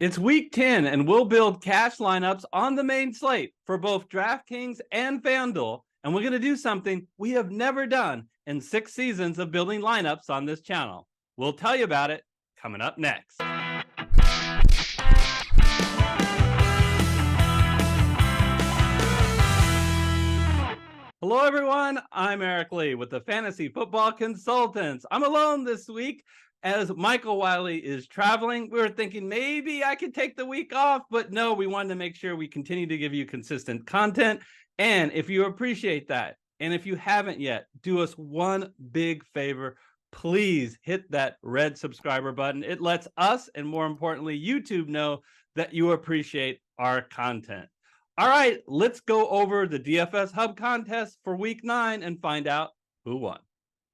It's week 10, and we'll build cash lineups on the main slate for both DraftKings and FanDuel. And we're going to do something we have never done in 6 seasons of building lineups on this channel. We'll tell you about it coming up next. Hello, everyone. I'm Eric Lee with the Fantasy Football Consultants. I'm alone this week as Michael Wiley is traveling. We were thinking maybe I could take the week off, but no, we wanted to make sure we continue to give you consistent content. And if you appreciate that, and if you haven't yet, do us one big favor. Please hit that red subscriber button. It lets us, and more importantly, YouTube know that you appreciate our content. All right, let's go over the DFS Hub contest for week 9 and find out who won.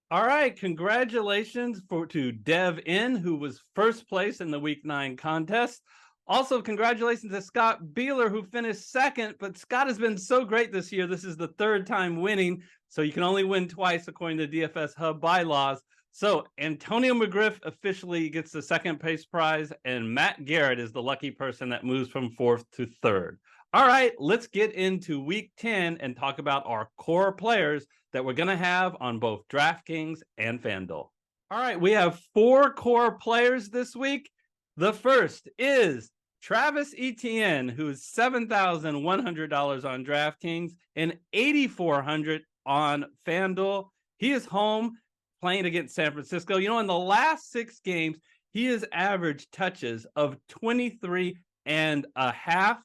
All right, congratulations to Dev In, who was first place in the week 9 contest. Also, congratulations to Scott Beeler, who finished second, but Scott has been so great this year. This is the 3rd time winning, so you can only win twice according to DFS Hub bylaws. So Antonio McGriff officially gets the 2nd place prize, and Matt Garrett is the lucky person that moves from 4th to 3rd. All right, let's get into week 10 and talk about our core players that we're going to have on both DraftKings and FanDuel. All right, we have 4 core players this week. The first is Travis Etienne, who's $7,100 on DraftKings and $8,400 on FanDuel. He is home playing against San Francisco. You know, in the last 6 games, he has averaged touches of 23 and a half.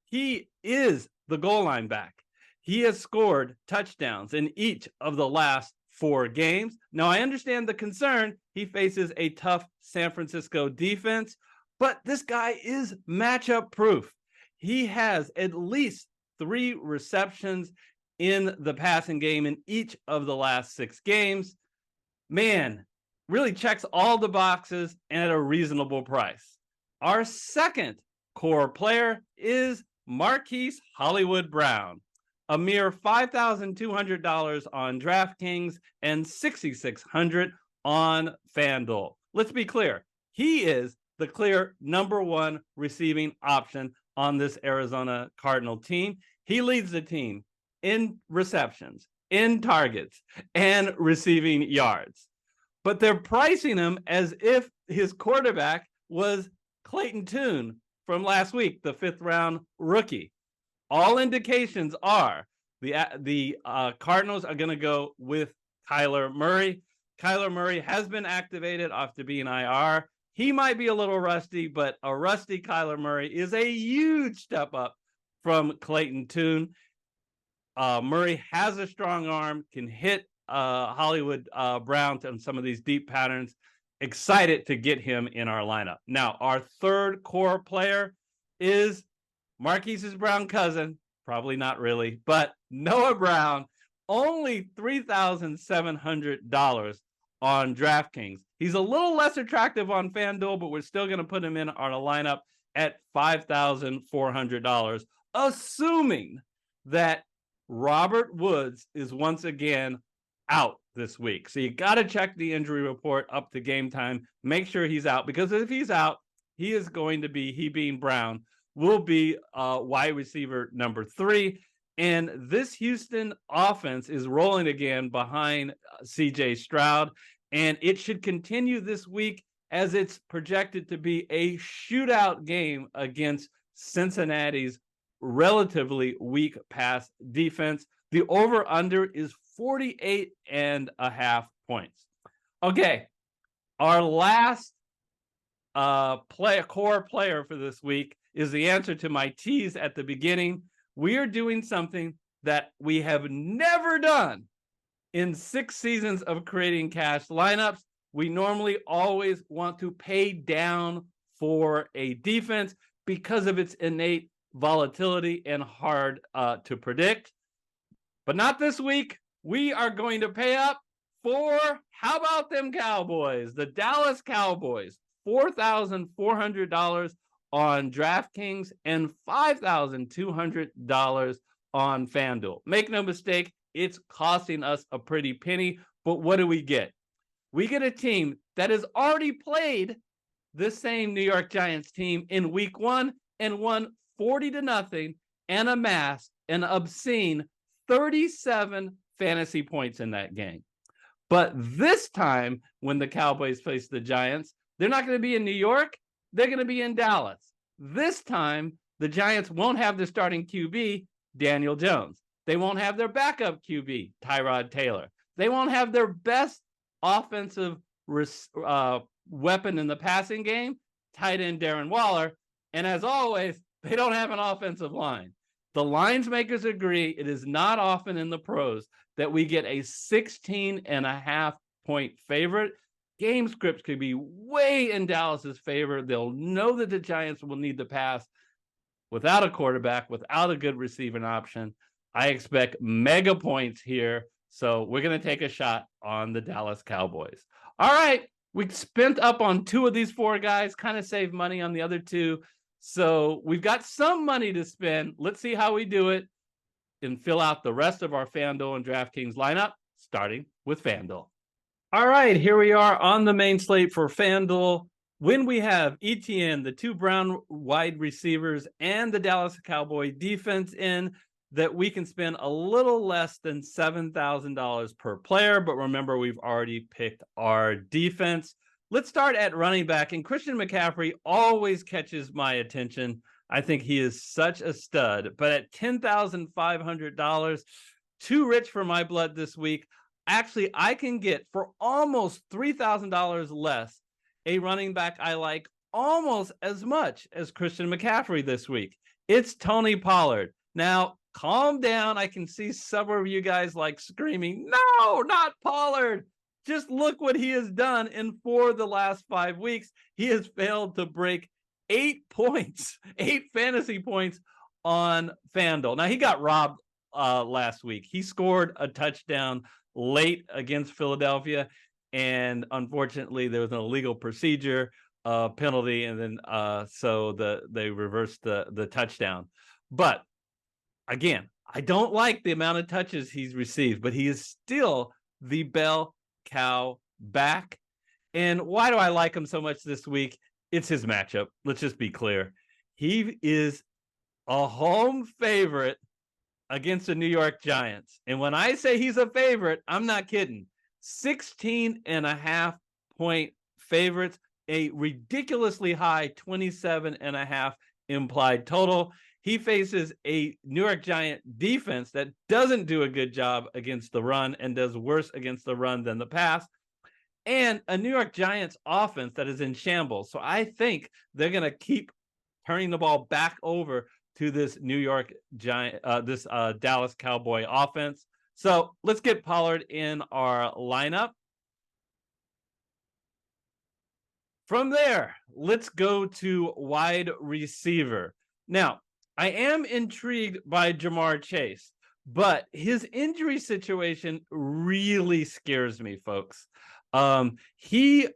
He is the goal line back. He has scored touchdowns in each of the last 4 games. Now, I understand the concern. He faces a tough San Francisco defense, but this guy is matchup proof. He has at least 3 receptions in the passing game in each of the last 6 games. Man, really checks all the boxes and at a reasonable price. Our second core player is Marquise Hollywood Brown, a mere $5,200 on DraftKings and $6,600 on FanDuel. Let's be clear. He is the clear number 1 receiving option on this Arizona Cardinal team. He leads the team in receptions, in targets, and receiving yards. But they're pricing him as if his quarterback was Clayton Tune from last week, the 5th round rookie. All indications are the Cardinals are going to go with Kyler Murray. Kyler Murray has been activated off to be an IR. He might be a little rusty, but a rusty Kyler Murray is a huge step up from Clayton Tune. Murray has a strong arm, can hit Hollywood Brown on some of these deep patterns. Excited to get him in our lineup. Now, our third core player is Marquise's Brown cousin. Probably not really, but Noah Brown, only $3,700 on DraftKings. He's a little less attractive on FanDuel, but we're still going to put him in our lineup at $5,400, assuming that Robert Woods is once again out this week. So you got to check the injury report up to game time. Make sure he's out, because if he's out, he is going to be, he being Brown, will be wide receiver number 3. And this Houston offense is rolling again behind CJ Stroud, and it should continue this week as it's projected to be a shootout game against Cincinnati's relatively weak pass defense. The over-under is 48.5 points. Okay, our last core player for this week is the answer to my tease at the beginning. We are doing something that we have never done in 6 seasons of creating cash lineups. We normally always want to pay down for a defense because of its innate volatility and hard to predict. But not this week. We are going to pay up for, how about them Cowboys? The Dallas Cowboys, $4,400 on DraftKings and $5,200 on FanDuel. Make no mistake, it's costing us a pretty penny, but what do we get? We get a team that has already played this same New York Giants team in week 1 and won 40-0 and amassed an obscene 37 fantasy points in that game. But this time, when the Cowboys face the Giants, they're not going to be in New York. They're going to be in Dallas. This time, the Giants won't have their starting QB, Daniel Jones. They won't have their backup QB, Tyrod Taylor. They won't have their best offensive weapon in the passing game, tight end Darren Waller. And as always, they don't have an offensive line. The lines makers agree it is not often in the pros that we get a 16.5 point favorite. Game scripts could be way in Dallas's favor. They'll know that the Giants will need to pass without a quarterback, without a good receiving option. I expect mega points here. So we're going to take a shot on the Dallas Cowboys. All right. We spent up on 2 of these 4 guys, kind of saved money on the other 2. So we've got some money to spend. Let's see how we do it and fill out the rest of our FanDuel and DraftKings lineup, starting with FanDuel. All right, here we are on the main slate for FanDuel. When we have ETN, the 2 Brown wide receivers, and the Dallas Cowboy defense in, that we can spend a little less than $7,000 per player. But remember, we've already picked our defense. Let's start at running back. And Christian McCaffrey always catches my attention. I think he is such a stud. But at $10,500, too rich for my blood this week. Actually, I can get for almost $3,000 less a running back I like almost as much as Christian McCaffrey this week. It's Tony Pollard. Now, calm down. I can see several of you guys like screaming, no, not Pollard. Just look what he has done in 4 of the last 5 weeks. He has failed to break 8 points, 8 fantasy points on FanDuel. Now, he got robbed last week. He scored a touchdown late against Philadelphia, and unfortunately, there was an illegal procedure penalty, and then so they reversed the touchdown. But again, I don't like the amount of touches he's received, but he is still the bell cow back. And why do I like him so much this week? It's his matchup. Let's just be clear. He is a home favorite against the New York Giants. And when I say he's a favorite, I'm not kidding. 16.5 point favorites, a ridiculously high 27.5 implied total. He faces a New York Giant defense that doesn't do a good job against the run and does worse against the run than the pass, and a New York Giants offense that is in shambles. So I think they're going to keep turning the ball back over to this New York Giant, this Dallas Cowboy offense. So let's get Pollard in our lineup. From there, let's go to wide receiver. Now, I am intrigued by Jamar Chase, but his injury situation really scares me, folks. He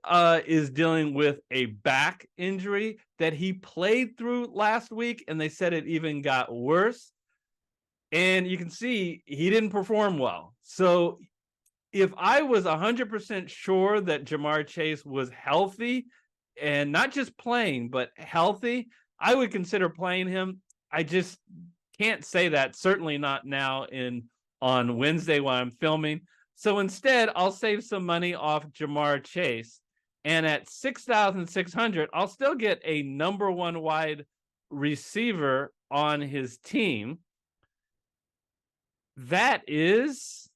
is dealing with a back injury that he played through last week, and they said it even got worse. And you can see he didn't perform well. So if I was 100% sure that Jamar Chase was healthy and not just playing, but healthy, I would consider playing him. I just can't say that, certainly not now on Wednesday when I'm filming. So instead, I'll save some money off Jamar Chase. And at $6,600, I'll still get a number 1 wide receiver on his team. That is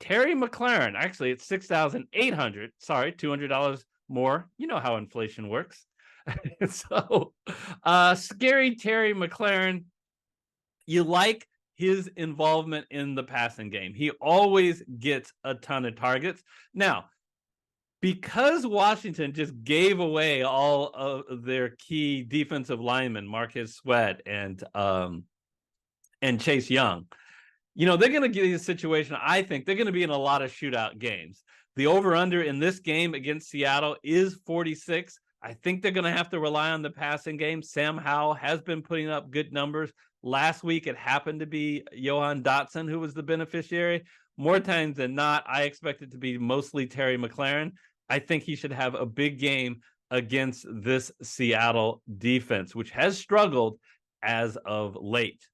Terry McLaurin. Actually, it's $6,800. Sorry, $200 more. You know how inflation works. So, scary Terry McLaurin. You like his involvement in the passing game. He always gets a ton of targets. Now, because Washington just gave away all of their key defensive linemen, Marquez Sweat and Chase Young, you know, they're going to get in a situation, I think, they're going to be in a lot of shootout games. The over-under in this game against Seattle is 46. I think they're going to have to rely on the passing game. Sam Howell has been putting up good numbers. Last week, it happened to be Johan Dotson who was the beneficiary. More times than not, I expect it to be mostly Terry McLaurin. I think he should have a big game against this Seattle defense, which has struggled as of late.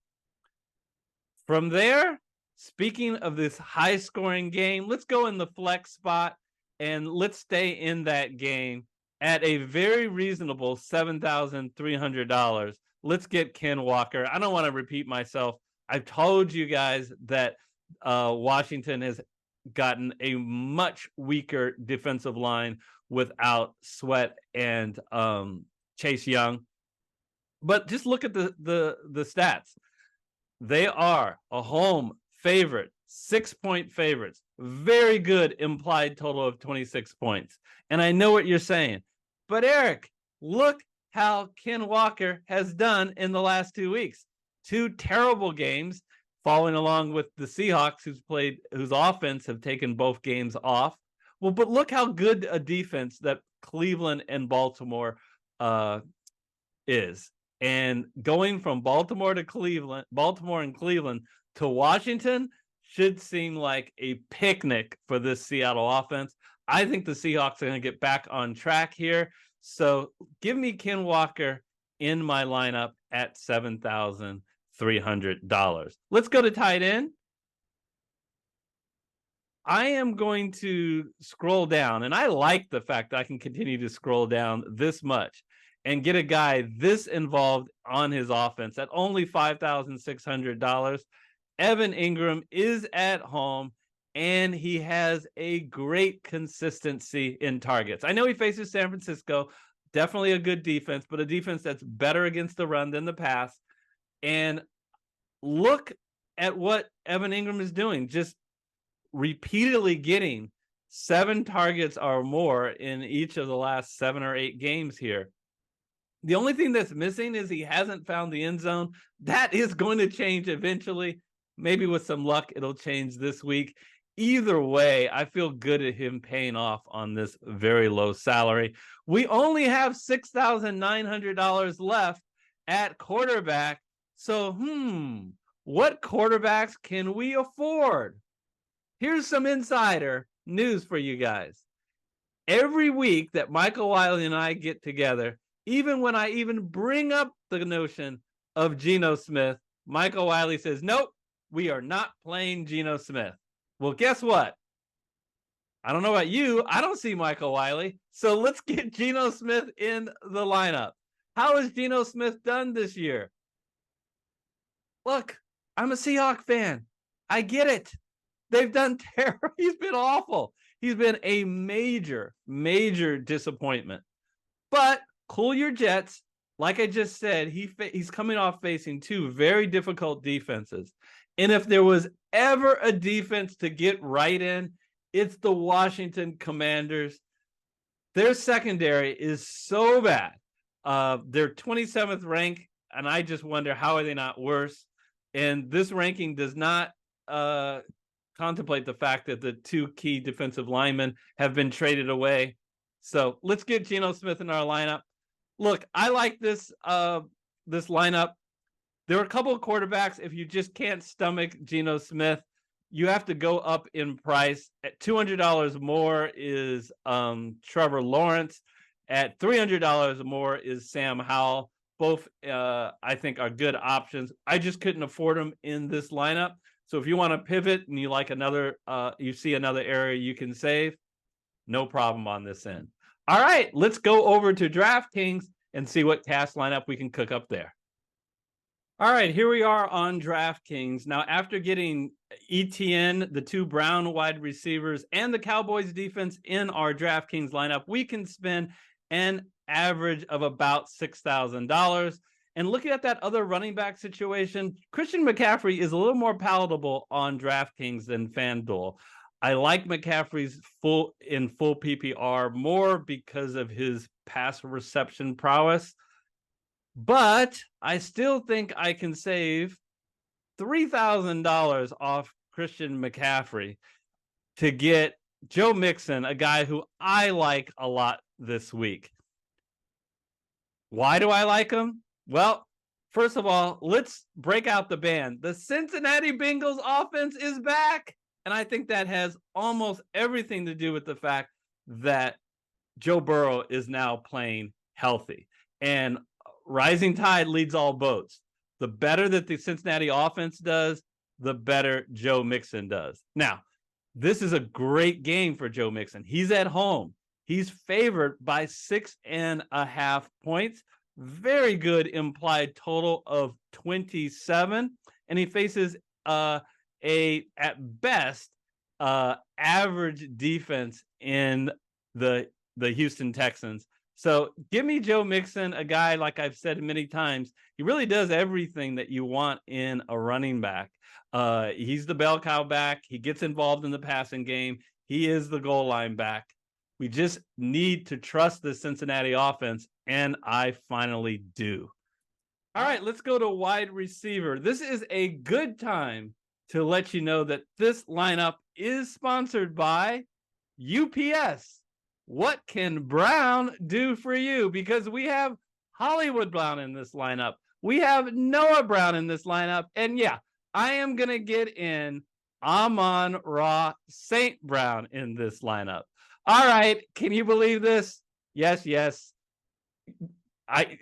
From there, speaking of this high-scoring game, let's go in the flex spot and let's stay in that game at a very reasonable $7,300. Let's get Ken Walker. I don't want to repeat myself. I've told you guys that Washington has gotten a much weaker defensive line without Sweat and Chase Young. But just look at the stats. They are a home favorite, 6-point favorites. Very good implied total of 26 points. And I know what you're saying. But Eric, look how Ken Walker has done in the last 2 weeks. 2 terrible games, following along with the Seahawks, whose offense have taken both games off. Well, but look how good a defense that Cleveland and Baltimore is. And going from Baltimore and Cleveland to Washington should seem like a picnic for this Seattle offense. I think the Seahawks are going to get back on track here. So give me Ken Walker in my lineup at $7,300. Let's go to tight end. I am going to scroll down, and I like the fact that I can continue to scroll down this much and get a guy this involved on his offense at only $5,600. Evan Ingram is at home, and he has a great consistency in targets. I know he faces San Francisco, definitely a good defense, but a defense that's better against the run than the pass. And look at what Evan Ingram is doing, just repeatedly getting 7 targets or more in each of the last 7 or 8 games here. The only thing that's missing is he hasn't found the end zone. That is going to change eventually. Maybe with some luck, it'll change this week. Either way, I feel good at him paying off on this very low salary. We only have $6,900 left at quarterback. So, what quarterbacks can we afford? Here's some insider news for you guys. Every week that Michael Wiley and I get together, even when I even bring up the notion of Geno Smith, Michael Wiley says, nope, we are not playing Geno Smith. Well, guess what? I don't know about you. I don't see Michael Wiley. So let's get Geno Smith in the lineup. How has Geno Smith done this year? Look, I'm a Seahawks fan. I get it. They've done terrible. He's been awful. He's been a major, major disappointment. But cool your jets. Like I just said, he's coming off facing 2 very difficult defenses. And if there was ever a defense to get right in, it's the Washington Commanders. Their secondary is so bad. They're 27th ranked, and I just wonder, how are they not worse? And this ranking does not contemplate the fact that the 2 key defensive linemen have been traded away. So let's get Geno Smith in our lineup. Look, I like this lineup. There are a couple of quarterbacks. If you just can't stomach Geno Smith, you have to go up in price. At $200 more is Trevor Lawrence. At $300 more is Sam Howell. Both, I think, are good options. I just couldn't afford them in this lineup. So if you want to pivot and you like you see another area you can save, no problem on this end. All right, let's go over to DraftKings and see what cash lineup we can cook up there. All right, here we are on DraftKings. Now, after getting ETN, the 2 Brown wide receivers, and the Cowboys defense in our DraftKings lineup, we can spend an average of about $6,000. And looking at that other running back situation, Christian McCaffrey is a little more palatable on DraftKings than FanDuel. I like McCaffrey's full PPR more because of his pass reception prowess. But I still think I can save $3,000 off Christian McCaffrey to get Joe Mixon, a guy who I like a lot this week. Why do I like him? Well, first of all, let's break out the band. The Cincinnati Bengals offense is back. And I think that has almost everything to do with the fact that Joe Burrow is now playing healthy, and rising tide leads all boats. The better that the Cincinnati offense does, the better Joe Mixon does. Now, this is a great game for Joe Mixon. He's at home. He's favored by 6.5 points. Very good implied total of 27. And he faces at best average defense in the Houston Texans. So give me Joe Mixon, a guy, like I've said many times, he really does everything that you want in a running back. He's the bell cow back. He gets involved in the passing game. He is the goal line back. We just need to trust the Cincinnati offense, and I finally do. All right, let's go to wide receiver. This is a good time to let you know that this lineup is sponsored by UPS. What can Brown do for you? Because we have Hollywood Brown in this lineup. We have Noah Brown in this lineup. And yeah, I am going to get in Amon-Ra St. Brown in this lineup. All right, can you believe this? Yes.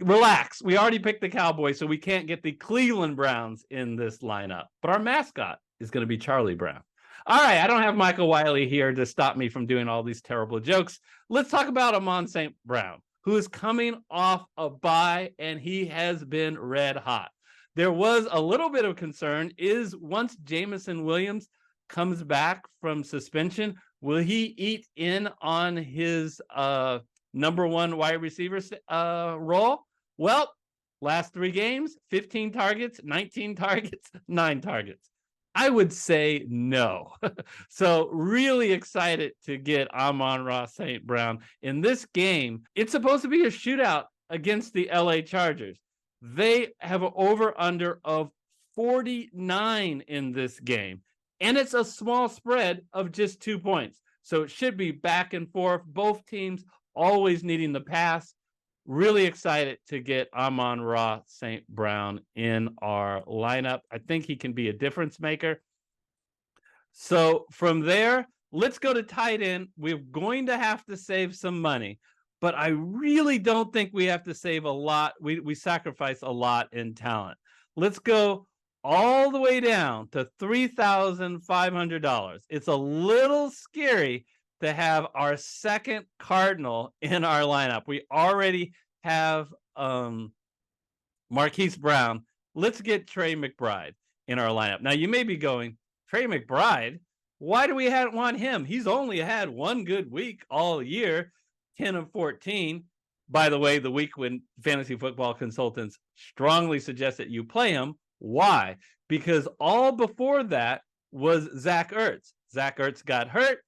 Relax. We already picked the Cowboys, so we can't get the Cleveland Browns in this lineup. But our mascot is going to be Charlie Brown. All right, I don't have Michael Wiley here to stop me from doing all these terrible jokes. Let's talk about Amon St. Brown, who is coming off a bye, and he has been red hot. There was a little bit of concern is once Jameson Williams comes back from suspension, will he eat in on his number one wide receiver role? Well, last 3 games, 15 targets, 19 targets, 9 targets. I would say no. So really excited to get Amon-Ra St. Brown in this game. It's supposed to be a shootout against the LA Chargers. They have an over-under of 49 in this game, and it's a small spread of just 2 points. So it should be back and forth. Both teams always needing the pass. Really excited to get Amon-Ra St. Brown in our lineup. I think he can be a difference maker. So from there, let's go to tight end. We're going to have to save some money, but I really don't think we have to save a lot. We sacrifice a lot in talent. Let's go all the way down to $3,500. It's a little scary to have our second Cardinal in our lineup. We already have Marquise Brown. Let's get Trey McBride in our lineup. Now, you may be going, Trey McBride? Why do we want him? He's only had one good week all year, 10 of 14. By the way, the week when fantasy football consultants strongly suggest that you play him. Why? Because all before that was Zach Ertz. Zach Ertz got hurt,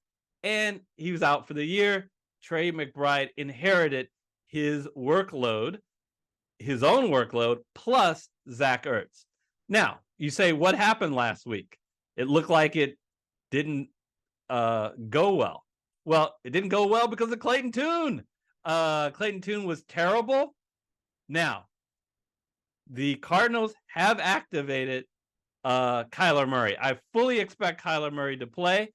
and he was out for the year. Trey McBride inherited his workload, his own workload, plus Zach Ertz. Now, you say, what happened last week? It looked like it didn't go well. Well, it didn't go well because of Clayton Tune. Clayton Tune was terrible. Now, the Cardinals have activated Kyler Murray. I fully expect Kyler Murray to play.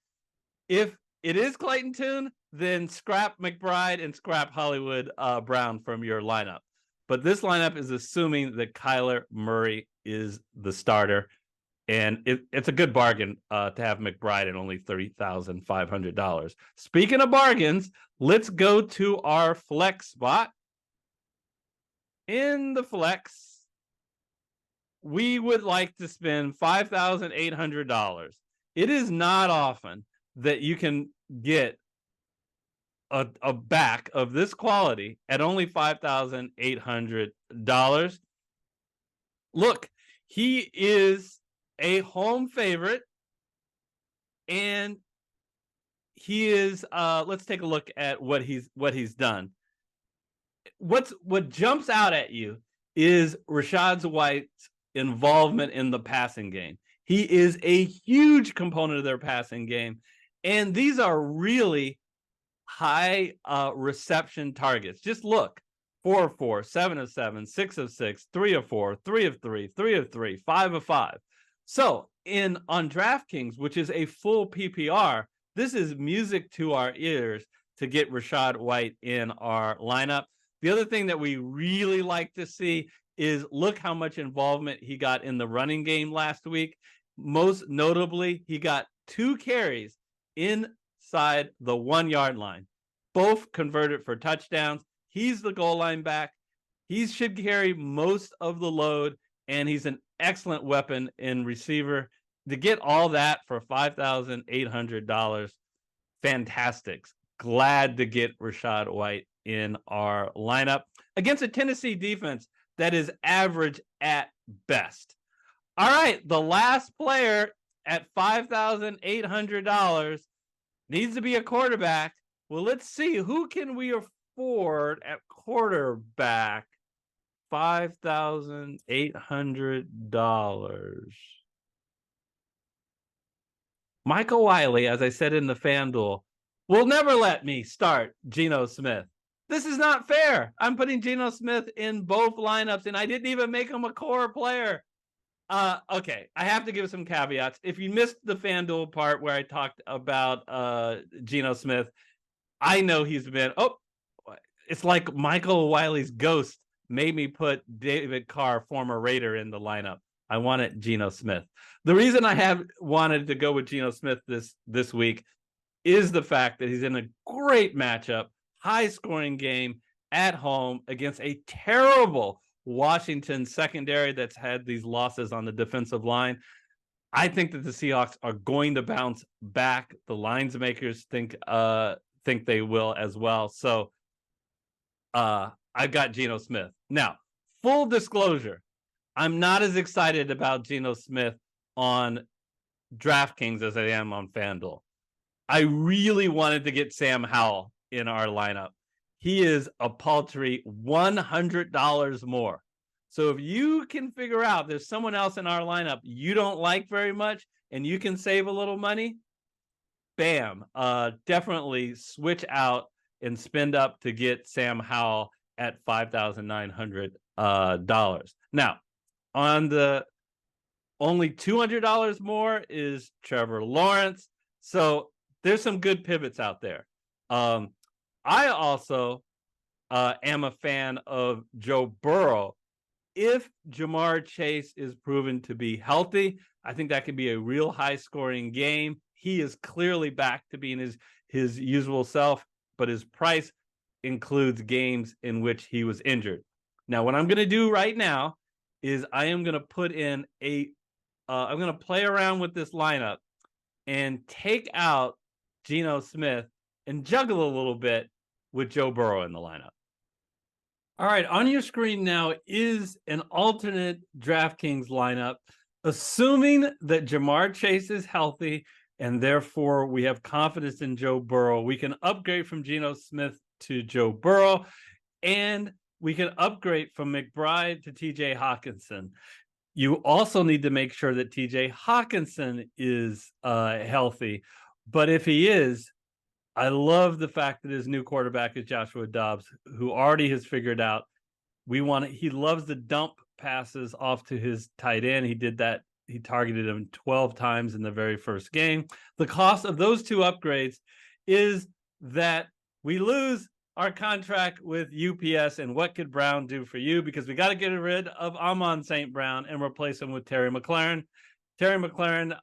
If it is Clayton Tune, then scrap McBride and scrap Hollywood Brown from your lineup. But this lineup is assuming that Kyler Murray is the starter. And it's a good bargain to have McBride at only $30,500. Speaking of bargains, let's go to our flex spot. In the flex, we would like to spend $5,800. It is not often that you can get a back of this quality at only $5,800. Look, he is a home favorite, and he is let's take a look at what he's done. What jumps out at you is Rachaad White's involvement in the passing game. He is a huge component of their passing game, and these are really high reception targets. Just look: 4 of 4, 7 of 7, 6 of 6, 3 of 4, 3 of 3, 3 of 3, 5 of 5. So on DraftKings, which is a full PPR, this is music to our ears to get Rachaad White in our lineup. The other thing that we really like to see is look how much involvement he got in the running game last week. Most notably, he got 2 carries inside the 1 yard line, both converted for touchdowns. He's the goal line back. He should carry most of the load, and he's an excellent weapon in receiver. To get all that for $5,800, fantastic. Glad to get Rachaad White in our lineup against a Tennessee defense that is average at best. All right, the last player at $5,800 needs to be a quarterback. Well, let's see, who can we afford at quarterback? $5,800. Michael Wiley, as I said in the FanDuel, will never let me start Geno Smith. This is not fair. I'm putting Geno Smith in both lineups, and I didn't even make him a core player. Okay, I have to give some caveats. If you missed the FanDuel part where I talked about Geno Smith, I know he's been, it's like Michael Wiley's ghost made me put David Carr, former Raider, in the lineup. I wanted Geno Smith. The reason I have wanted to go with Geno Smith this week is the fact that he's in a great matchup, high-scoring game at home against a terrible Washington secondary that's had these losses on the defensive line. I think that the Seahawks are going to bounce back. The lines makers think they will as well. So I've got Geno Smith. Now, full disclosure, I'm not as excited about Geno Smith on DraftKings as I am on FanDuel. I really wanted to get Sam Howell in our lineup. He is a paltry $100 more. So if you can figure out there's someone else in our lineup you don't like very much and you can save a little money, bam, definitely switch out and spend up to get Sam Howell at $5,900. Now, on the only $200 more is Trevor Lawrence. So there's some good pivots out there. I also am a fan of Joe Burrow. If Jamar Chase is proven to be healthy, I think that could be a real high-scoring game. He is clearly back to being his usual self, but his price includes games in which he was injured. Now, what I'm going to do right now is I am going to put in I'm going to play around with this lineup and take out Geno Smith and juggle a little bit with Joe Burrow in the lineup. All right, on your screen now is an alternate DraftKings lineup, assuming that Jamar Chase is healthy and therefore we have confidence in Joe Burrow. We can upgrade from Geno Smith to Joe Burrow, and we can upgrade from McBride to TJ Hawkinson. You also need to make sure that TJ Hawkinson is healthy. But if he is, I love the fact that his new quarterback is Joshua Dobbs, who already has figured out he loves the dump passes off to his tight end. He did that. He targeted him 12 times in the very first game. The cost of those two upgrades is that we lose our contract with UPS. And what could Brown do for you? Because we got to get rid of Amon St. Brown and replace him with Terry McLaurin. Terry McLaurin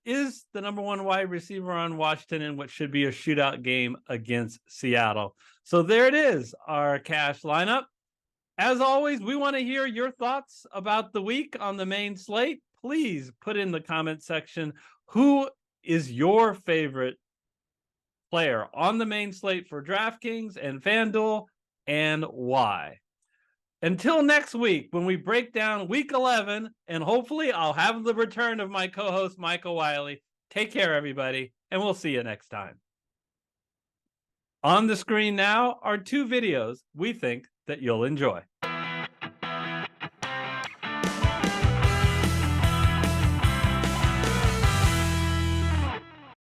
is the number 1 wide receiver on Washington in what should be a shootout game against Seattle. So there it is, our cash lineup. As always, we want to hear your thoughts about the week on the main slate. Please put in the comment section who is your favorite player on the main slate for DraftKings and FanDuel and why. Until next week, when we break down week 11, and hopefully I'll have the return of my co-host, Michael Wiley. Take care, everybody, and we'll see you next time. On the screen now are 2 videos we think that you'll enjoy.